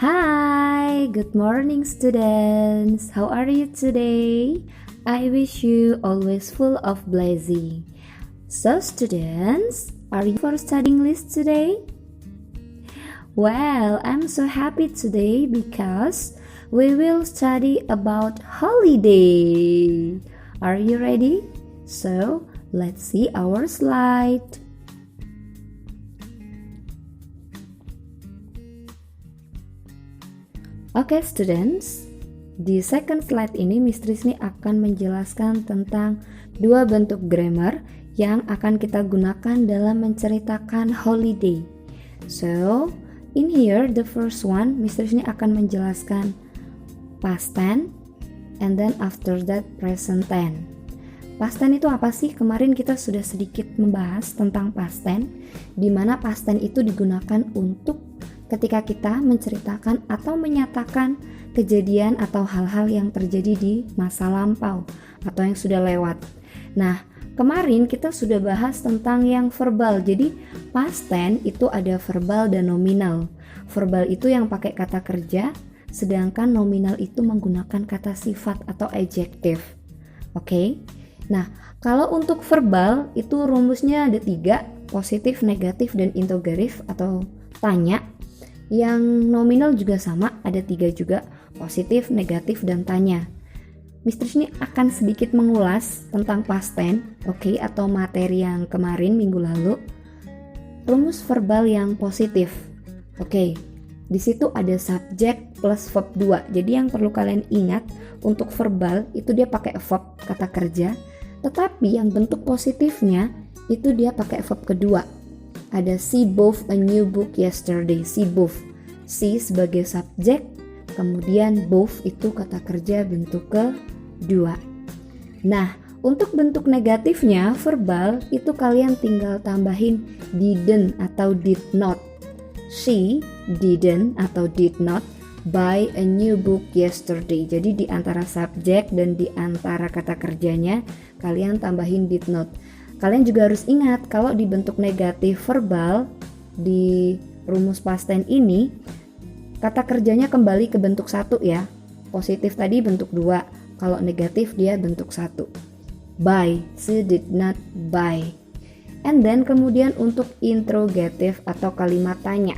Hi, good morning students. How are you today? I wish you always full of blessing. So students, are you for studying list today? Well, I'm so happy today because we will study about holiday. Are you ready? So, let's see our slide. Oke students, di second slide ini Miss Trisni akan menjelaskan tentang dua bentuk grammar yang akan kita gunakan dalam menceritakan holiday. So, in here the first one Miss Trisni akan menjelaskan past tense and then after that present tense. Past tense itu apa sih? Kemarin kita sudah sedikit membahas tentang past tense, di mana past tense itu digunakan untuk ketika kita menceritakan atau menyatakan kejadian atau hal-hal yang terjadi di masa lampau atau yang sudah lewat. Nah, kemarin kita sudah bahas tentang yang verbal. Jadi, past tense itu ada verbal dan nominal. Verbal itu yang pakai kata kerja, sedangkan nominal itu menggunakan kata sifat atau adjektif. Oke? Nah, kalau untuk verbal itu rumusnya ada 3, positif, negatif, dan interrogatif atau tanya. Yang nominal juga sama, ada 3 juga, positif, negatif, dan tanya. Miss Trisni akan sedikit mengulas tentang past tense, oke, atau materi yang kemarin minggu lalu. Rumus verbal yang positif, oke. Di situ ada subjek plus verb 2. Jadi yang perlu kalian ingat untuk verbal itu dia pakai verb kata kerja, tetapi yang bentuk positifnya itu dia pakai verb kedua. Ada see both a new book yesterday. See both. See sebagai subjek, kemudian both itu kata kerja bentuk kedua. Nah, untuk bentuk negatifnya verbal itu kalian tinggal tambahin didn't atau did not. She didn't atau did not buy a new book yesterday. Jadi di antara subjek dan di antara kata kerjanya kalian tambahin did not. Kalian juga harus ingat kalau di bentuk negatif verbal di rumus past tense ini kata kerjanya kembali ke bentuk 1 ya. Positif tadi bentuk 2, kalau negatif dia bentuk 1. Buy, she did not buy. And then kemudian untuk interrogative atau kalimat tanya.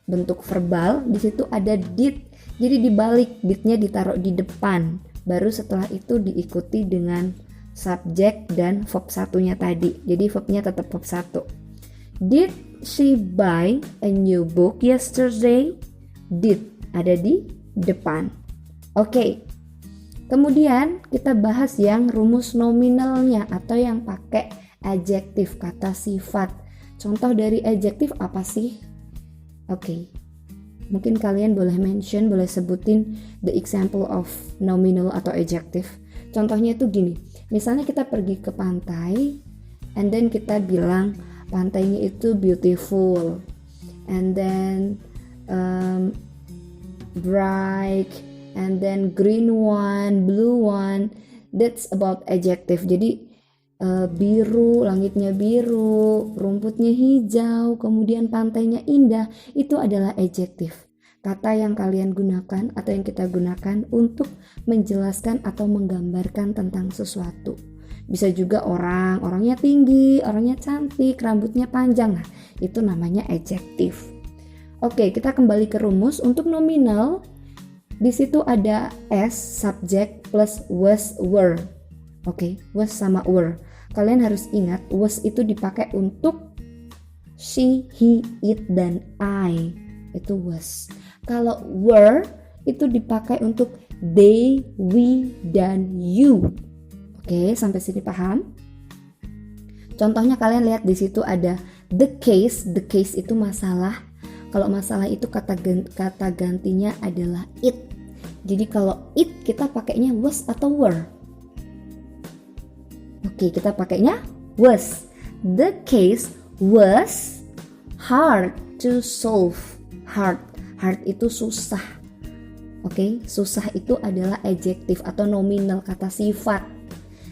Bentuk verbal di situ ada did. Jadi dibalik, did-nya ditaruh di depan. Baru setelah itu diikuti dengan subjek dan verb satunya tadi. Jadi verbnya tetap verb 1. Did she buy a new book yesterday? Did ada di depan. Oke. Kemudian kita bahas yang rumus nominalnya atau yang pakai adjektif kata sifat. Contoh dari adjektif apa sih? Oke. Mungkin kalian boleh mention, boleh sebutin the example of nominal atau adjective. Contohnya itu gini. Misalnya kita pergi ke pantai and then kita bilang pantainya itu beautiful and then bright and then green one, blue one. That's about adjective. Jadi biru, langitnya biru, rumputnya hijau, kemudian pantainya indah, itu adalah adjektif. Kata yang kalian gunakan atau yang kita gunakan untuk menjelaskan atau menggambarkan tentang sesuatu. Bisa juga orangnya tinggi, orangnya cantik, rambutnya panjang. Nah, itu namanya adjektif. Oke, kita kembali ke rumus. Untuk nominal, di situ ada s, subject plus was, were. Oke, was sama were. Kalian harus ingat, was itu dipakai untuk she, he, it, dan I. Itu was. Kalau were itu dipakai untuk they, we, dan you. Oke, sampai sini paham? Contohnya kalian lihat di situ ada the case. The case itu masalah. Kalau masalah itu kata gantinya adalah it. Jadi kalau it kita pakainya was atau were? Oke, kita pakainya was. The case was hard to solve. Hard itu susah. Oke, susah itu adalah adjektif atau nominal kata sifat.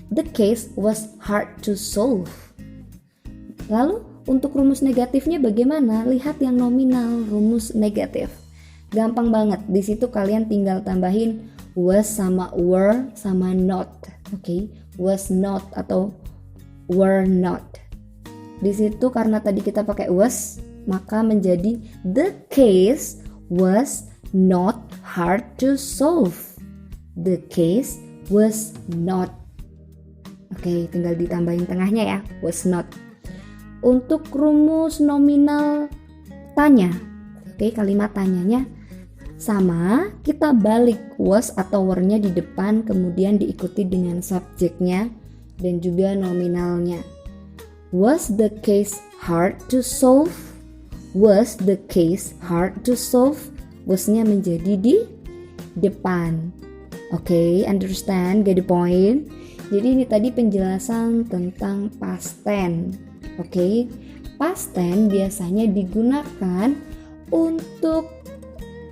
The case was hard to solve. Lalu untuk rumus negatifnya bagaimana? Lihat yang nominal, rumus negatif. Gampang banget. Di situ kalian tinggal tambahin was sama were sama not. Oke, was not atau were not. Di situ karena tadi kita pakai was, maka menjadi the case was not hard to solve. The case was not. Oke, tinggal ditambahin tengahnya ya, was not. Untuk rumus nominal tanya, oke, kalimat tanyanya sama, kita balik was atau were-nya di depan, kemudian diikuti dengan subjeknya dan juga nominalnya. Was the case hard to solve? Was the case hard to solve? Was-nya menjadi di depan. Oke, understand? Get the point? Jadi ini tadi penjelasan tentang past tense. Oke, past tense biasanya digunakan untuk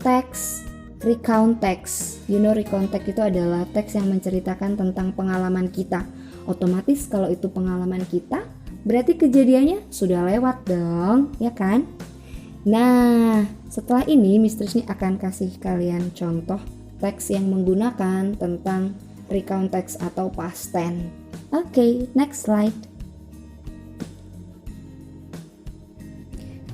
teks recount text. You know, recount text itu adalah teks yang menceritakan tentang pengalaman kita. Otomatis kalau itu pengalaman kita, berarti kejadiannya sudah lewat dong, ya kan? Nah, setelah ini Miss Trisni akan kasih kalian contoh teks yang menggunakan tentang recount text atau past tense. Oke, next slide.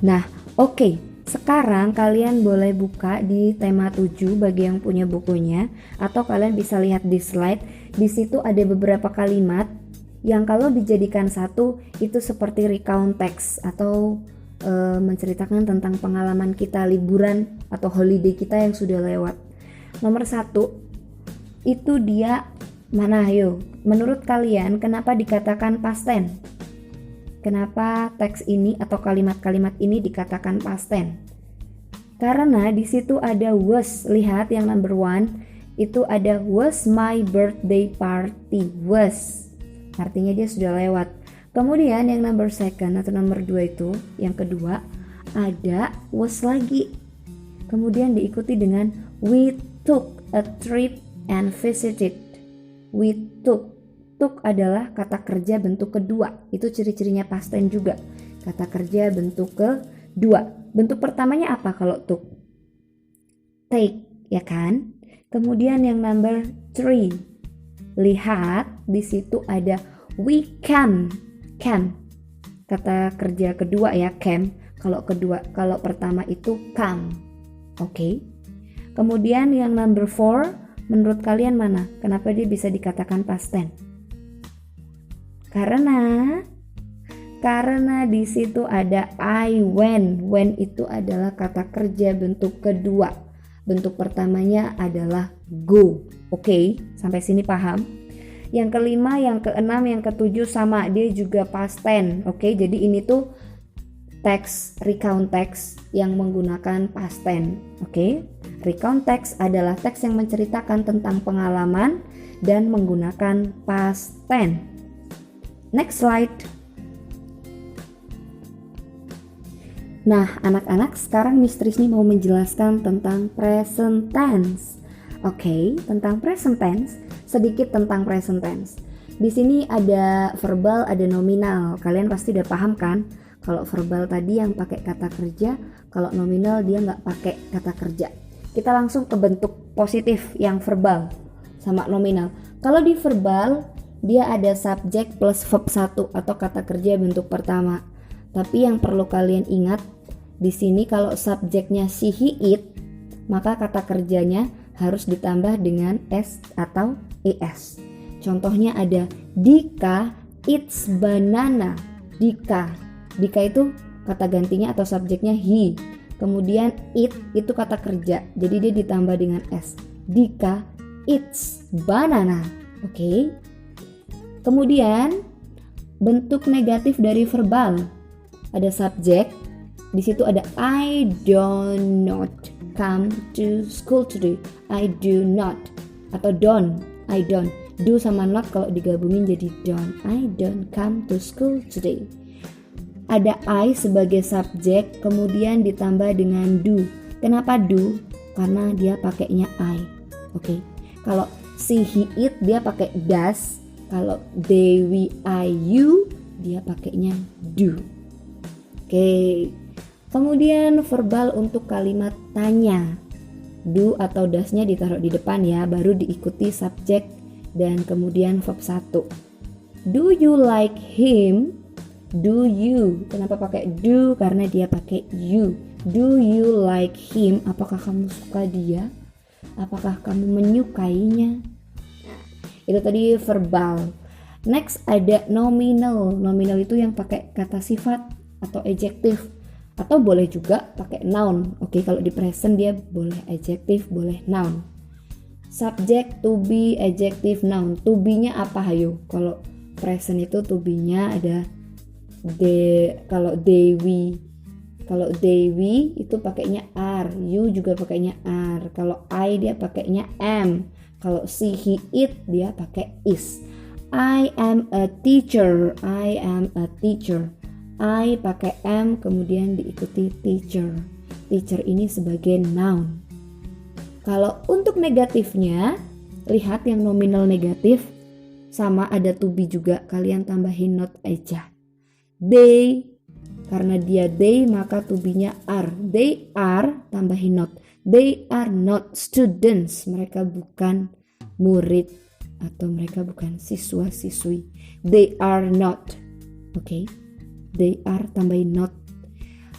Nah, oke. Sekarang kalian boleh buka di tema 7 bagi yang punya bukunya, atau kalian bisa lihat di slide. Di situ ada beberapa kalimat yang kalau dijadikan satu itu seperti recount text atau menceritakan tentang pengalaman kita liburan atau holiday kita yang sudah lewat. Nomor 1 itu dia mana, ayo? Menurut kalian kenapa dikatakan past tense? Kenapa teks ini atau kalimat-kalimat ini dikatakan past tense? Karena di situ ada was. Lihat yang number 1 itu ada was my birthday party. Was artinya dia sudah lewat. Kemudian yang number 2 atau number 2 itu yang kedua ada was lagi. Kemudian diikuti dengan we took a trip and visited. We took. Took adalah kata kerja bentuk kedua. Itu ciri-cirinya past tense juga. Kata kerja bentuk kedua. Bentuk pertamanya apa kalau took? Take, ya kan? Kemudian yang number 3. Lihat di situ ada we came. Came. Kata kerja kedua ya, came. Kalau pertama itu come. Oke. Kemudian yang number 4, menurut kalian mana? Kenapa dia bisa dikatakan past tense? Karena di situ ada I went. Went itu adalah kata kerja bentuk kedua. Bentuk pertamanya adalah go. Oke, sampai sini paham? Yang kelima, yang keenam, yang ketujuh sama, dia juga past tense. Oke, jadi ini tuh teks recount text yang menggunakan past tense. Oke, recount text adalah teks yang menceritakan tentang pengalaman dan menggunakan past tense. Next slide. Nah, anak-anak, sekarang Miss Trisni mau menjelaskan tentang present tense. Oke, tentang present tense, sedikit tentang present tense. Di sini ada verbal, ada nominal. Kalian pasti udah paham kan? Kalau verbal tadi yang pakai kata kerja, kalau nominal dia nggak pakai kata kerja. Kita langsung ke bentuk positif yang verbal sama nominal. Kalau di verbal dia ada subjek plus verb 1 atau kata kerja bentuk pertama. Tapi yang perlu kalian ingat di sini kalau subjeknya she, he, it, maka kata kerjanya harus ditambah dengan s atau es. Contohnya ada Dika eats banana. Dika itu kata gantinya atau subjeknya he. Kemudian eat itu kata kerja, jadi dia ditambah dengan s. Dika eats banana. Oke. Kemudian bentuk negatif dari verbal ada subjek. Di situ ada I do not come to school today. I do not atau don't. I don't. Do sama not kalau digabungin jadi don't. I don't come to school today. Ada I sebagai subjek, kemudian ditambah dengan do. Kenapa do? Karena dia pakainya I. Oke. Kalau she, he, it dia pakai does. Kalau they, we, I, you dia pakainya do. Oke. Kemudian verbal untuk kalimat tanya. do atau does-nya ditaruh di depan ya, baru diikuti subjek dan kemudian verb 1. Do you like him? Do you. Kenapa pakai do? Karena dia pakai you. Do you like him? Apakah kamu suka dia? Apakah kamu menyukainya? Itu tadi verbal. Next ada nominal. Nominal itu yang pakai kata sifat atau adjektif, atau boleh juga pakai noun. Oke, kalau di present dia boleh adjektif, boleh noun. Subject, to be, adjective, noun. To be-nya apa hayo? Kalau present itu to be-nya ada kalau they, we. Kalau they, we itu pakainya are. You juga pakainya are. Kalau I dia pakainya am. Kalau she, he, it dia pakai is. I am a teacher. I am a teacher. I pakai am kemudian diikuti teacher. Teacher ini sebagai noun. Kalau untuk negatifnya, lihat yang nominal negatif sama ada to be juga, kalian tambahin not aja. They, karena dia they maka to be-nya are. They are tambahin not. They are not students. Mereka bukan murid atau mereka bukan siswa-siswi. They are not. Oke. They are tambahin not.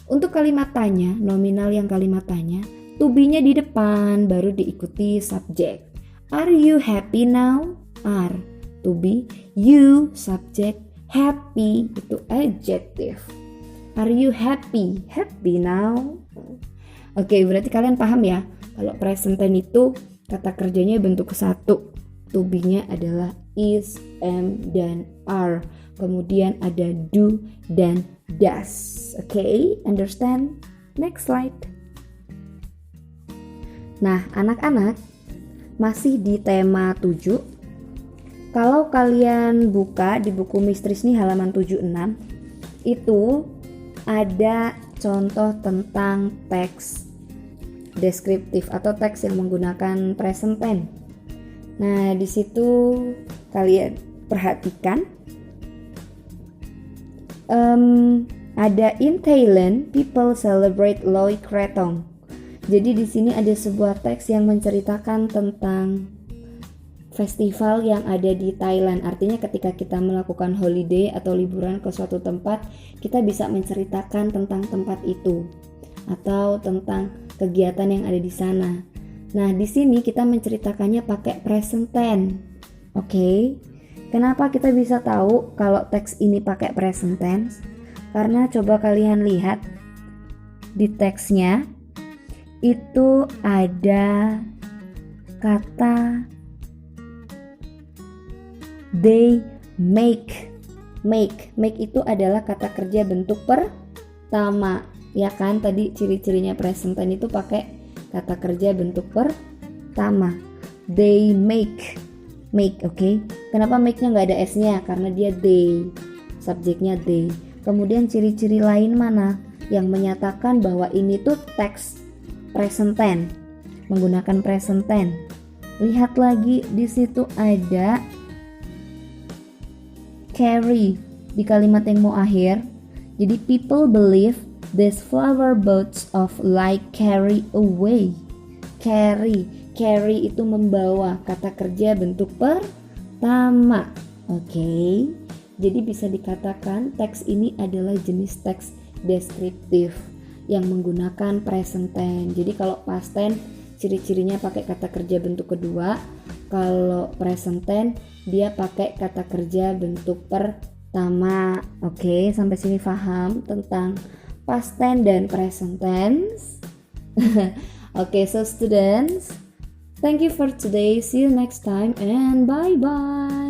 Untuk kalimat tanya, nominal yang kalimat tanya, to be-nya di depan baru diikuti subjek. Are you happy now? Are. To be, you subjek, happy itu adjective. Are you happy? Happy now? Oke, berarti kalian paham ya. Kalau present tense itu kata kerjanya bentuk satu. To be-nya adalah is, am, dan are. Kemudian ada do dan does. Oke, understand? Next slide. Nah, anak-anak masih di tema 7. Kalau kalian buka di buku Miss Trisni halaman 76, itu ada contoh tentang teks deskriptif atau teks yang menggunakan present tense. Nah, di situ kalian perhatikan ada in Thailand people celebrate Loi Krathong. Jadi di sini ada sebuah teks yang menceritakan tentang festival yang ada di Thailand. Artinya ketika kita melakukan holiday atau liburan ke suatu tempat, kita bisa menceritakan tentang tempat itu atau tentang kegiatan yang ada di sana. Nah, di sini kita menceritakannya pakai present tense. Oke. Kenapa kita bisa tahu kalau teks ini pakai present tense? Karena coba kalian lihat di teksnya itu ada kata they make. Make itu adalah kata kerja bentuk pertama. Ya kan, tadi ciri-cirinya present tense itu pakai kata kerja bentuk pertama. They make, oke. Kenapa make-nya nggak ada s-nya? Karena dia they, subjeknya they. Kemudian ciri-ciri lain mana yang menyatakan bahwa ini tuh teks present tense, menggunakan present tense? Lihat lagi di situ ada carry di kalimat yang mau akhir. Jadi people believe these flower boats of light carry away. Carry itu membawa, kata kerja bentuk pertama. Oke. Jadi bisa dikatakan teks ini adalah jenis teks deskriptif yang menggunakan present tense. Jadi kalau past tense ciri-cirinya pakai kata kerja bentuk kedua. Kalau present tense dia pakai kata kerja bentuk pertama. Oke, sampai sini paham tentang past tense dan present tense? Oke, so students, thank you for today. See you next time and bye-bye.